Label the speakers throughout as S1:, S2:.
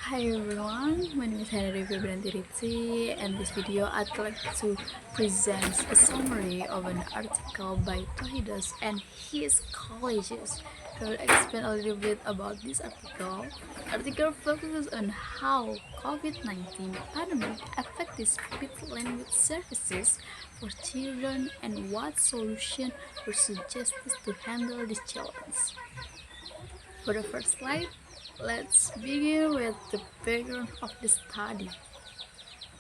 S1: Hi everyone, my name is Helena Febrianti, and this video I'd like to present a summary of an article by Tohidast and his colleagues. I will explain a little bit about this article. The article focuses on how COVID-19 pandemic affected speech-language services for children and what solutions were suggested to handle this challenge. For the first slide, let's begin with the background of the study.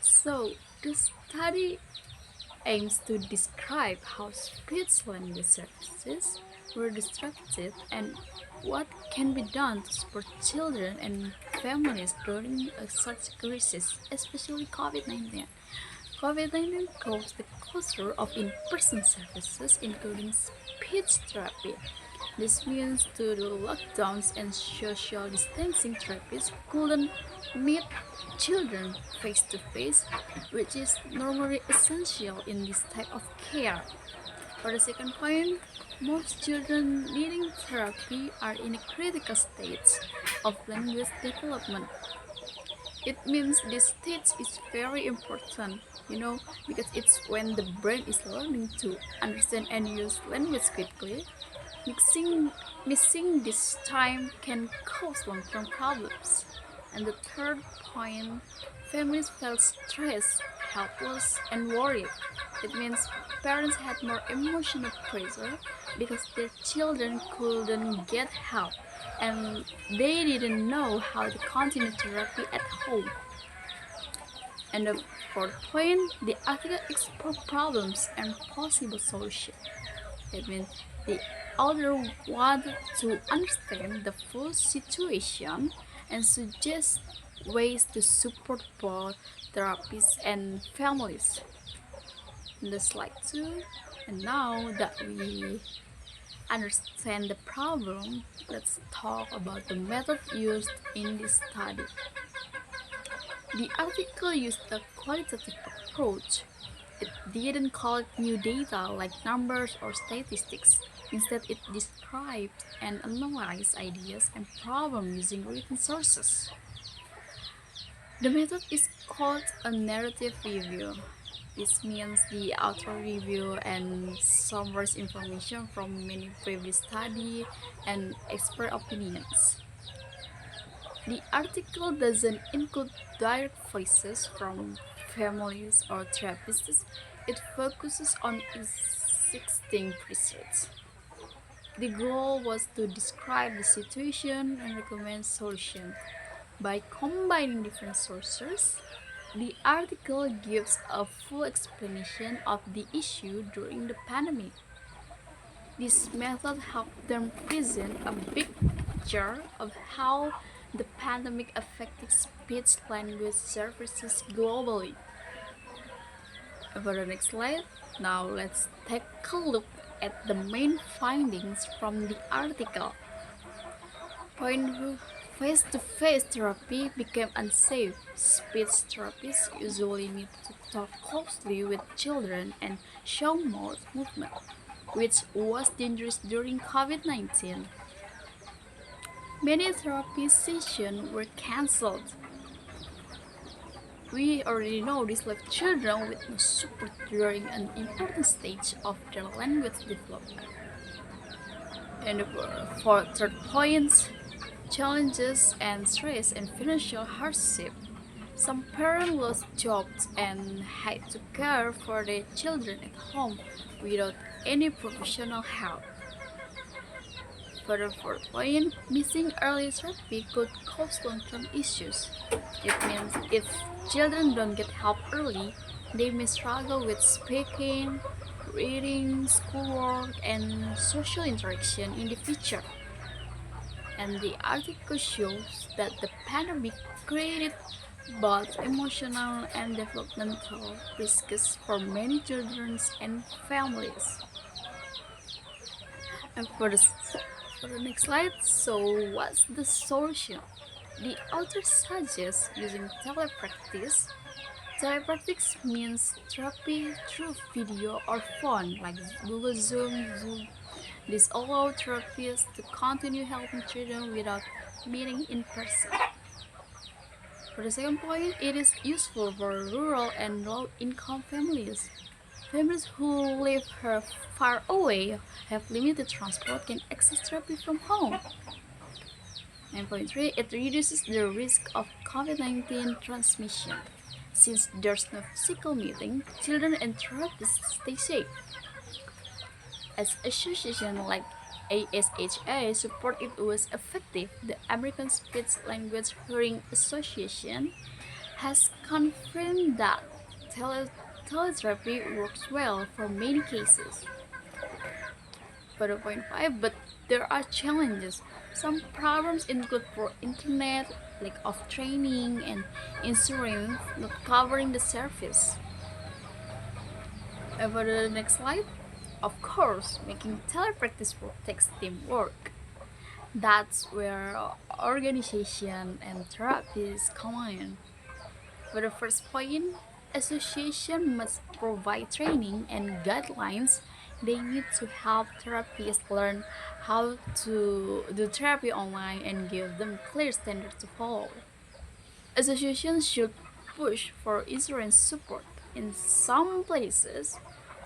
S1: So, the study aims to describe how speech-language services were disrupted and what can be done to support children and families during such crisis, especially COVID-19. COVID-19 caused the closure of in-person services, including speech therapy. This means due to lockdowns and social distancing, therapists couldn't meet children face to face, which is normally essential in this type of care. For the second point, most children needing therapy are in a critical stage of language development. It means this stage is very important, because it's when the brain is learning to understand and use language quickly. Missing this time can cause long-term problems. And the third point, families felt stressed, helpless, and worried. It means parents had more emotional pressure because their children couldn't get help and they didn't know how to continue therapy at home. And the fourth point, the article explores problems and possible solutions. It means the author wanted to understand the full situation and suggest ways to support both therapists and families. In the slide 2, and now that we understand the problem, let's talk about the method used in this study. The article used a qualitative approach. It didn't collect new data like numbers or statistics. Instead, it described and analyzed ideas and problems using written sources. The method is called a narrative review. This means the author review and summarizes information from many previous studies and expert opinions. The article doesn't include direct voices from families or therapists. It focuses on existing research. The goal was to describe the situation and recommend solutions. By combining different sources, the article gives a full explanation of the issue during the pandemic. This method helped them present a big picture of how the pandemic affected speech-language services globally. For the next slide, now let's take a look at the main findings from the article. Point: face-to-face therapy became unsafe. Speech therapists usually need to talk closely with children and show mouth movement, which was dangerous during COVID-19. Many therapy sessions were cancelled. We already know this left children with no support during an important stage of their language development. And for third point, challenges and stress and financial hardship. Some parents lost jobs and had to care for their children at home without any professional help. For the fourth point, missing early therapy could cause long-term issues. It means if children don't get help early, they may struggle with speaking, reading, schoolwork, and social interaction in the future. And the article shows that the pandemic created both emotional and developmental risks for many children and families. And for the next slide, so what's the solution? The author suggests using telepractice. Telepractice means therapy through video or phone, like Google Zoom. This allows therapists to continue helping children without meeting in person. For the second point, it is useful for rural and low-income families. Families who live far away, have limited transport, can access therapy from home. 9.3, it reduces the risk of COVID-19 transmission. Since there's no physical meeting, children and therapists stay safe. As associations like ASHA support it was effective, the American Speech-Language Hearing Association has confirmed that teletherapy works well for many cases. 4.5, but there are challenges. Some problems include poor internet, lack of training, and insurance not covering the service. And for the next slide, of course, making telepractice work takes teamwork. That's where organization and therapies come in. For the first point, association must provide training and guidelines. They need to help therapists learn how to do therapy online and give them clear standards to follow. Associations should push for insurance support. In some places,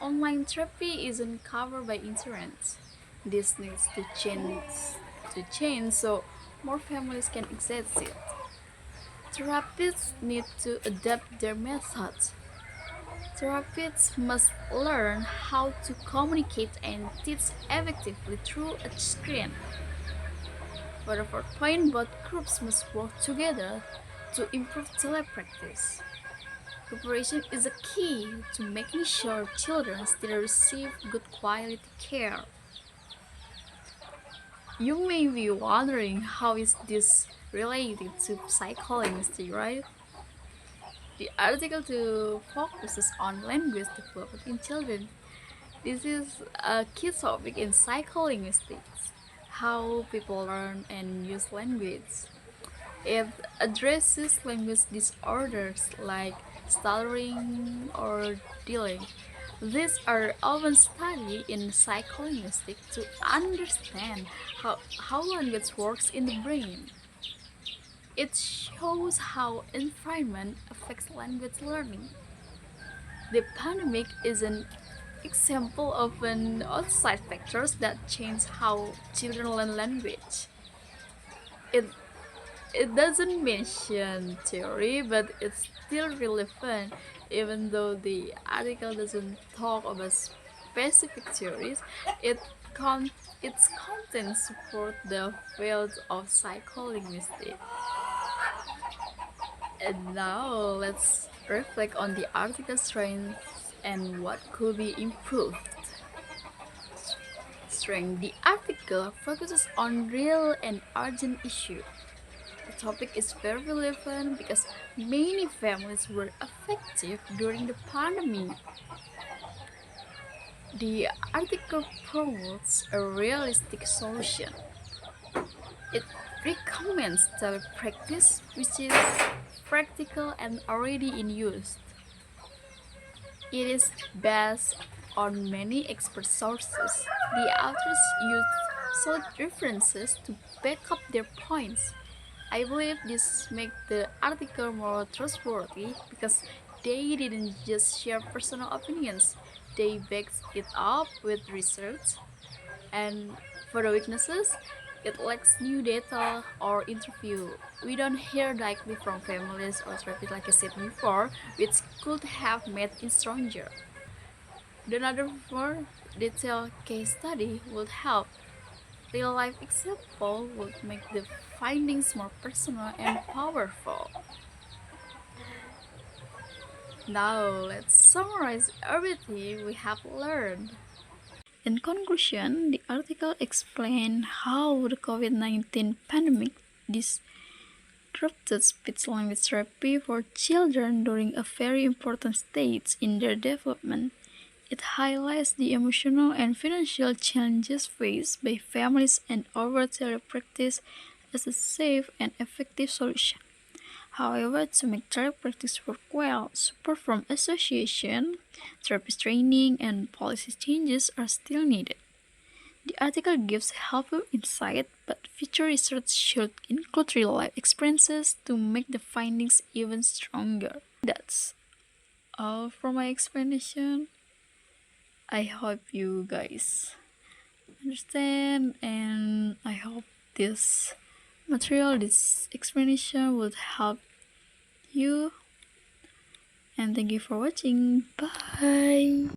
S1: online therapy isn't covered by insurance. This needs to change so more families can access it. Therapists need to adapt their methods. Therapists must learn how to communicate and teach effectively through a screen. For the fourth point, both groups must work together to improve telepractice. Cooperation is a key to making sure children still receive good quality care. You may be wondering, how is this related to psycholinguistics, right? The article 2 focuses on language development in children. This is a key topic in psycholinguistics, how people learn and use language. It addresses language disorders like stuttering or delay. These are often studied in psycholinguistics to understand how language works in the brain. It shows how environment affects language learning. The pandemic is an example of an outside factors that change how children learn language. It it doesn't mention theory, but it's still relevant, even though the article doesn't talk about specific theories. It its content support the field of psycholinguistics. And now let's reflect on the article's strengths and what could be improved. Strength. The article focuses on real and urgent issues. The topic is very relevant because many families were affected during the pandemic. The article promotes a realistic solution. It recommends telepractice, which is practical and already in use. It is based on many expert sources. The authors used solid references to back up their points. I believe this makes the article more trustworthy because they didn't just share personal opinions, they backed it up with research. And for the weaknesses, it lacks new data or interview. We don't hear directly from families or therapists like I said before, which could have made it stronger. Another more detailed case study would help. Real life example would make the findings more personal and powerful. Now let's summarize everything we have learned. In conclusion, the article explained how the COVID-19 pandemic disrupted speech-language therapy for children during a very important stage in their development. It highlights the emotional and financial challenges faced by families and offers telepractice as a safe and effective solution. However, to make telepractice work well, support from association, therapist training, and policy changes are still needed. The article gives helpful insight, but future research should include real life experiences to make the findings even stronger. That's all for my explanation. I hope you guys understand, and I hope this material, this explanation would help you. And thank you for watching. Bye.